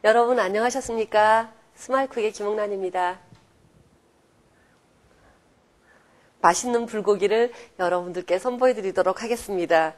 여러분 안녕하셨습니까? 스마일쿡의 김홍란입니다. 맛있는 불고기를 여러분들께 선보여 드리도록 하겠습니다.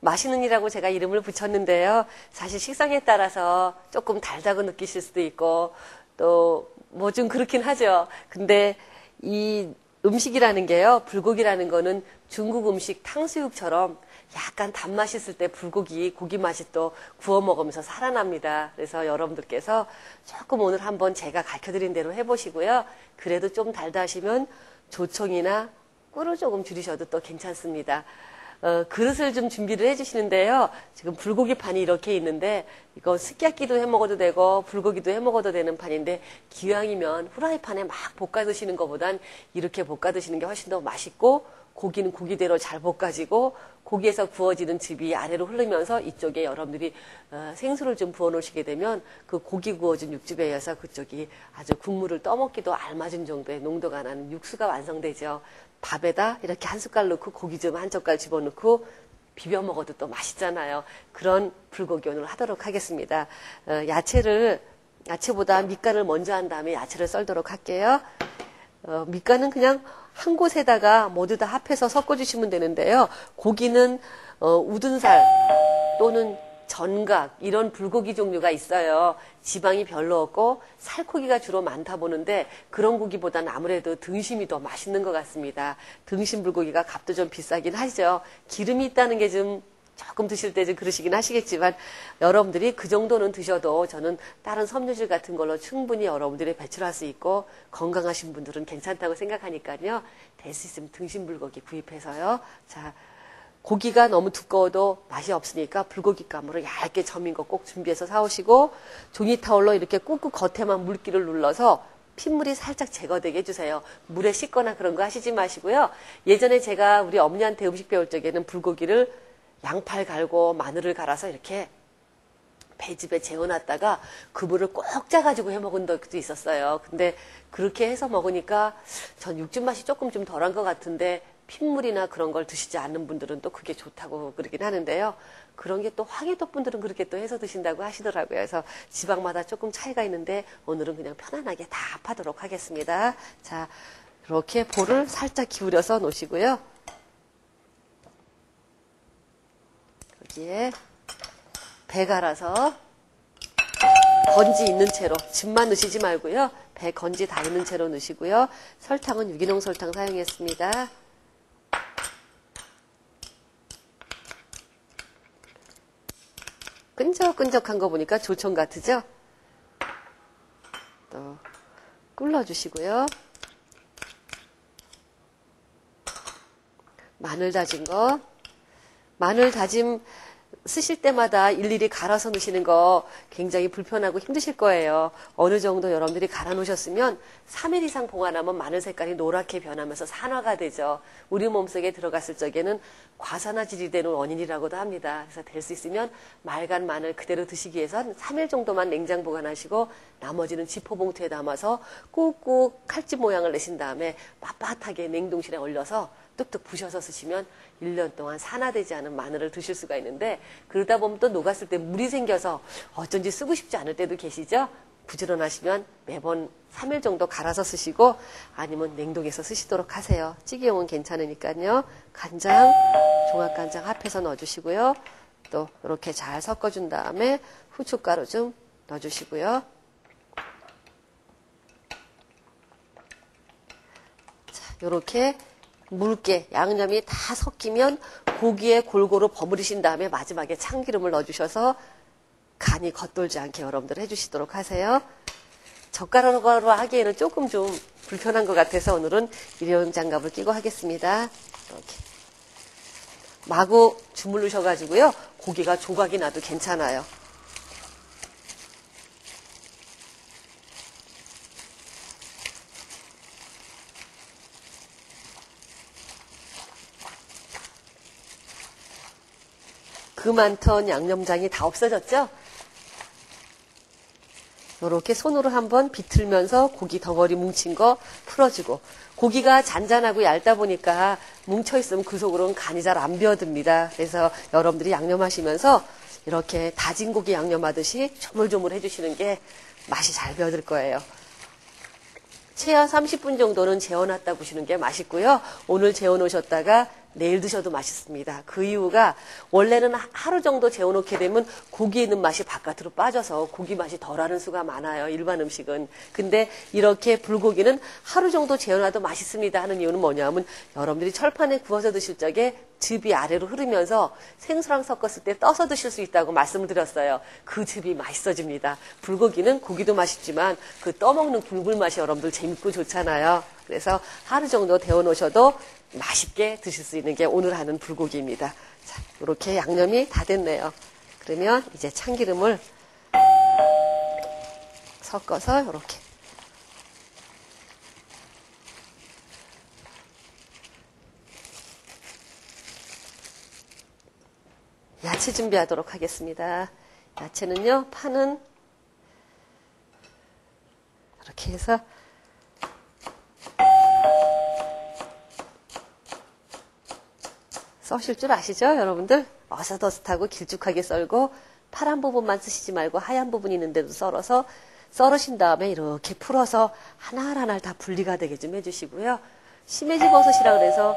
맛있는 이라고 제가 이름을 붙였는데요. 사실 식성에 따라서 조금 달다고 느끼실 수도 있고 또 뭐 좀 그렇긴 하죠. 근데 이 음식이라는 게요. 불고기라는 거는 중국 음식 탕수육처럼 약간 단맛이 있을 때 고기 맛이 또 구워 먹으면서 살아납니다. 그래서 여러분들께서 조금 오늘 한번 제가 가르쳐드린 대로 해보시고요. 그래도 좀 달다 하시면 조청이나 꿀을 조금 줄이셔도 또 괜찮습니다. 그릇을 좀 준비를 해주시는데요. 지금 불고기 판이 이렇게 있는데 이거 스키야키도 해 먹어도 되고 불고기도 해 먹어도 되는 판인데 기왕이면 후라이팬에 막 볶아 드시는 것보단 이렇게 볶아 드시는 게 훨씬 더 맛있고 고기는 고기대로 잘 볶아지고 고기에서 구워지는 즙이 아래로 흐르면서 이쪽에 여러분들이 생수를 좀 부어 놓으시게 되면 그 고기 구워진 육즙에 의해서 그쪽이 아주 국물을 떠먹기도 알맞은 정도의 농도가 나는 육수가 완성되죠. 밥에다 이렇게 한 숟갈 넣고 고기 좀 한 젓갈 집어넣고 비벼 먹어도 또 맛있잖아요. 그런 불고기 오늘 하도록 하겠습니다. 야채보다 밑간을 먼저 한 다음에 야채를 썰도록 할게요. 밑간은 그냥 한 곳에다가 모두 다 합해서 섞어주시면 되는데요. 고기는 우둔살 또는 전각 이런 불고기 종류가 있어요. 지방이 별로 없고 살코기가 주로 많다 보는데 그런 고기보다는 아무래도 등심이 더 맛있는 것 같습니다. 등심 불고기가 값도 좀 비싸긴 하죠. 기름이 있다는 게 좀 조금 드실 때 좀 그러시긴 하시겠지만 여러분들이 그 정도는 드셔도 저는 다른 섬유질 같은 걸로 충분히 여러분들이 배출할 수 있고 건강하신 분들은 괜찮다고 생각하니까요. 될 수 있으면 등심 불고기 구입해서요. 자, 고기가 너무 두꺼워도 맛이 없으니까 불고기 가루로 얇게 저민 거 꼭 준비해서 사오시고 종이 타올로 이렇게 꾹꾹 겉에만 물기를 눌러서 핏물이 살짝 제거되게 해주세요. 물에 씻거나 그런 거 하시지 마시고요. 예전에 제가 우리 어머니한테 음식 배울 적에는 불고기를 양파를 갈고 마늘을 갈아서 이렇게 배즙에 재워놨다가 그 물을 꼭 짜가지고 해먹은 적도 있었어요. 근데 그렇게 해서 먹으니까 전 육즙 맛이 조금 좀 덜한 것 같은데 핏물이나 그런 걸 드시지 않는 분들은 또 그게 좋다고 그러긴 하는데요. 그런 게 또 황해도 분들은 그렇게 또 해서 드신다고 하시더라고요. 그래서 지방마다 조금 차이가 있는데 오늘은 그냥 편안하게 다 합하도록 하겠습니다. 자, 이렇게 볼을 살짝 기울여서 놓으시고요. 여기에 배 갈아서 건지 있는 채로 즙만 넣으시지 말고요. 배 건지 다 있는 채로 넣으시고요. 설탕은 유기농 설탕 사용했습니다. 끈적끈적한 거 보니까 조청 같으죠? 또 꿀 넣어주시고요. 마늘 다진 거. 마늘 다짐 쓰실 때마다 일일이 갈아서 넣으시는 거 굉장히 불편하고 힘드실 거예요. 어느 정도 여러분들이 갈아 놓으셨으면 3일 이상 보관하면 마늘 색깔이 노랗게 변하면서 산화가 되죠. 우리 몸속에 들어갔을 적에는 과산화질이 되는 원인이라고도 합니다. 그래서 될 수 있으면 맑은 마늘 그대로 드시기 위해선 3일 정도만 냉장 보관하시고 나머지는 지퍼봉투에 담아서 꾹꾹 칼집 모양을 내신 다음에 빳빳하게 냉동실에 얼려서 뚝뚝 부셔서 쓰시면 1년 동안 산화되지 않은 마늘을 드실 수가 있는데 그러다 보면 또 녹았을 때 물이 생겨서 어쩐지 쓰고 싶지 않을 때도 계시죠? 부지런하시면 매번 3일 정도 갈아서 쓰시고 아니면 냉동해서 쓰시도록 하세요. 찌개용은 괜찮으니까요. 간장, 종합간장 합해서 넣어주시고요. 또 이렇게 잘 섞어준 다음에 후춧가루 좀 넣어주시고요. 자, 이렇게 묽게 양념이 다 섞이면 고기에 골고루 버무리신 다음에 마지막에 참기름을 넣어주셔서 간이 겉돌지 않게 여러분들 해주시도록 하세요. 젓가락으로 하기에는 조금 좀 불편한 것 같아서 오늘은 일회용 장갑을 끼고 하겠습니다. 이렇게 마구 주물르셔가지고요. 고기가 조각이 나도 괜찮아요. 그 많던 양념장이 다 없어졌죠? 이렇게 손으로 한번 비틀면서 고기 덩어리 뭉친 거 풀어주고, 고기가 잔잔하고 얇다 보니까 뭉쳐있으면 그 속으로는 간이 잘 안 배어듭니다. 그래서 여러분들이 양념하시면서 이렇게 다진 고기 양념하듯이 조물조물 해주시는 게 맛이 잘 배어들 거예요. 최하 30분 정도는 재워놨다 보시는 게 맛있고요. 오늘 재워놓으셨다가 내일 드셔도 맛있습니다. 그 이유가 원래는 하루 정도 재워놓게 되면 고기에 있는 맛이 바깥으로 빠져서 고기 맛이 덜하는 수가 많아요. 일반 음식은. 근데 이렇게 불고기는 하루 정도 재워놔도 맛있습니다 하는 이유는 뭐냐면 여러분들이 철판에 구워서 드실 적에 즙이 아래로 흐르면서 생수랑 섞었을 때 떠서 드실 수 있다고 말씀을 드렸어요. 그 즙이 맛있어집니다. 불고기는 고기도 맛있지만 그 떠먹는 굵은 맛이 여러분들 재밌고 좋잖아요. 그래서 하루 정도 데워놓으셔도 맛있게 드실 수 있는 게 오늘 하는 불고기입니다. 자, 이렇게 양념이 다 됐네요. 그러면 이제 참기름을 섞어서 이렇게 야채 준비하도록 하겠습니다. 야채는요, 파는 이렇게 해서 써실 줄 아시죠, 여러분들? 어슷어슷하고 길쭉하게 썰고 파란 부분만 쓰시지 말고 하얀 부분이 있는데도 썰어서 썰으신 다음에 이렇게 풀어서 하나하나 다 분리가 되게 좀 해주시고요. shimeji 버섯이라 그래서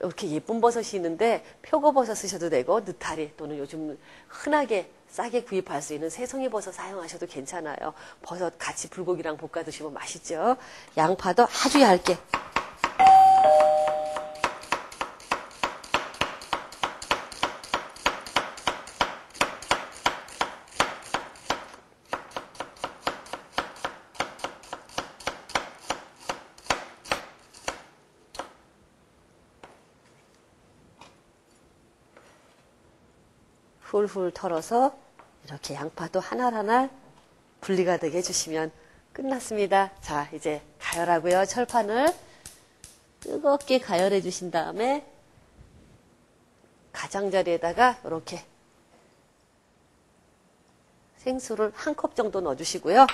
이렇게 예쁜 버섯이 있는데 표고버섯 쓰셔도 되고 느타리 또는 요즘 흔하게 싸게 구입할 수 있는 새송이 버섯 사용하셔도 괜찮아요. 버섯 같이 불고기랑 볶아 드시면 맛있죠. 양파도 아주 얇게. 훌훌 털어서 이렇게 양파도 하나하나 분리가 되게 해주시면 끝났습니다. 자, 이제 가열하고요. 철판을 뜨겁게 가열해 주신 다음에 가장자리에다가 이렇게 생수를 한 컵 정도 넣어주시고요.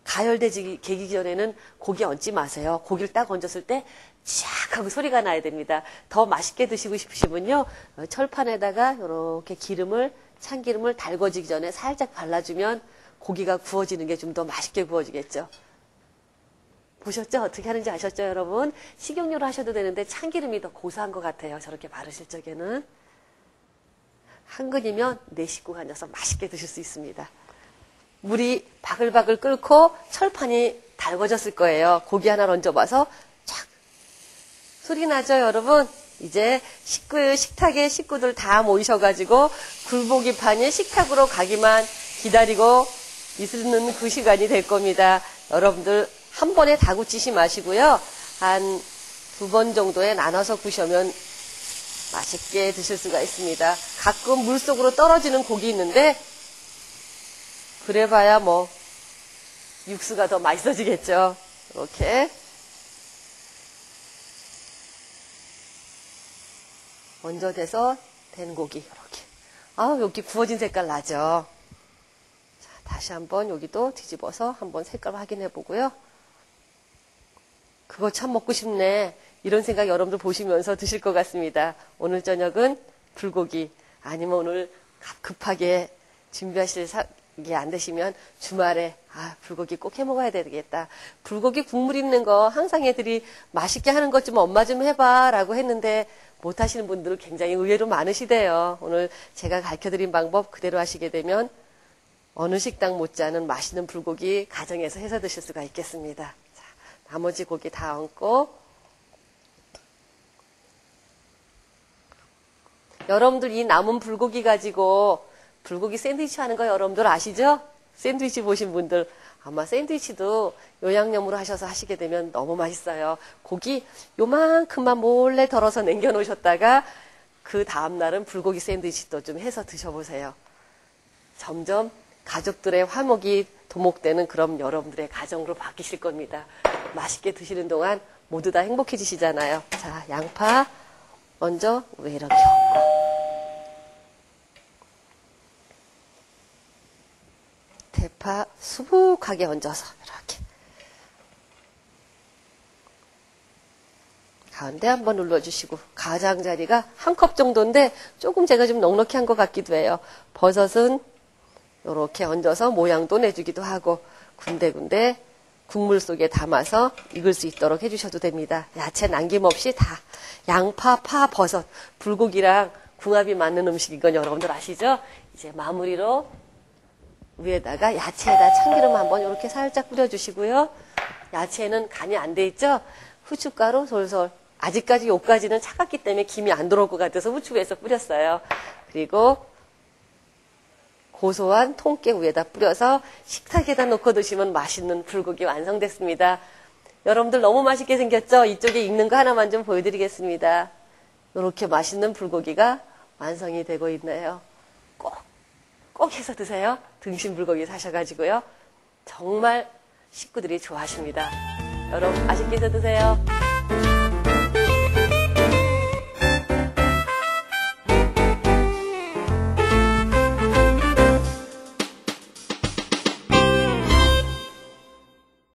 가열되기 전에는 고기 얹지 마세요. 고기를 딱 얹었을 때 쫙 하고 소리가 나야 됩니다. 더 맛있게 드시고 싶으시면요. 철판에다가 이렇게 참기름을 달궈지기 전에 살짝 발라주면 고기가 구워지는 게 좀 더 맛있게 구워지겠죠. 보셨죠? 어떻게 하는지 아셨죠, 여러분? 식용유로 하셔도 되는데 참기름이 더 고소한 것 같아요. 저렇게 바르실 적에는. 한 근이면 4식구가 앉아서 맛있게 드실 수 있습니다. 물이 바글바글 끓고 철판이 달궈졌을 거예요. 고기 하나 얹어봐서 촥 소리 나죠, 여러분? 이제 식탁에 식구들 다 모이셔가지고 굴고기판이 식탁으로 가기만 기다리고 있는 그 시간이 될 겁니다. 여러분들 한 번에 다 굳히지 마시고요. 한 2번 정도에 나눠서 구우시면 맛있게 드실 수가 있습니다. 가끔 물속으로 떨어지는 고기 있는데 그래봐야 뭐 육수가 더 맛있어지겠죠. 이렇게 먼저 돼서 된 고기 이렇게. 여기 구워진 색깔 나죠. 자, 다시 한번 여기도 뒤집어서 한번 색깔 확인해 보고요. 그거 참 먹고 싶네. 이런 생각 여러분들 보시면서 드실 것 같습니다. 오늘 저녁은 불고기 아니면 오늘 급하게 준비하실 게 안 되시면 주말에 불고기 꼭 해 먹어야 되겠다. 불고기 국물 있는 거 항상 애들이 맛있게 하는 것 좀 엄마 좀 해봐 라고 했는데 못 하시는 분들 굉장히 의외로 많으시대요. 오늘 제가 가르쳐드린 방법 그대로 하시게 되면 어느 식당 못지않은 맛있는 불고기 가정에서 해서 드실 수가 있겠습니다. 자, 나머지 고기 다 얹고 여러분들 이 남은 불고기 가지고 불고기 샌드위치 하는 거 여러분들 아시죠? 샌드위치 보신 분들 아마 샌드위치도 요양념으로 하셔서 하시게 되면 너무 맛있어요. 고기 요만큼만 몰래 덜어서 남겨놓으셨다가 그 다음날은 불고기 샌드위치도 좀 해서 드셔보세요. 점점 가족들의 화목이 도목되는 그런 여러분들의 가정으로 바뀌실 겁니다. 맛있게 드시는 동안 모두 다 행복해지시잖아요. 자, 양파 먼저 이렇게 얹고 양파 수북하게 얹어서 이렇게 가운데 한번 눌러주시고, 가장자리가 한 컵 정도인데 조금 제가 좀 넉넉히 한 것 같기도 해요. 버섯은 이렇게 얹어서 모양도 내주기도 하고 군데군데 국물 속에 담아서 익을 수 있도록 해주셔도 됩니다. 야채 남김없이 다 양파, 파, 버섯, 불고기랑 궁합이 맞는 음식인 건 여러분들 아시죠? 이제 마무리로 위에다가 야채에다 참기름 한번 이렇게 살짝 뿌려주시고요. 야채는 간이 안 돼 있죠? 후춧가루 솔솔. 아직까지 요까지는 차갑기 때문에 김이 안 들어올 것 같아서 후추에서 뿌렸어요. 그리고 고소한 통깨 위에다 뿌려서 식탁에다 놓고 드시면 맛있는 불고기 완성됐습니다. 여러분들 너무 맛있게 생겼죠? 이쪽에 익는 거 하나만 좀 보여드리겠습니다. 이렇게 맛있는 불고기가 완성이 되고 있네요. 꼭 해서 드세요. 등심 불고기 사셔가지고요. 정말 식구들이 좋아하십니다. 여러분 맛있게 해서 드세요.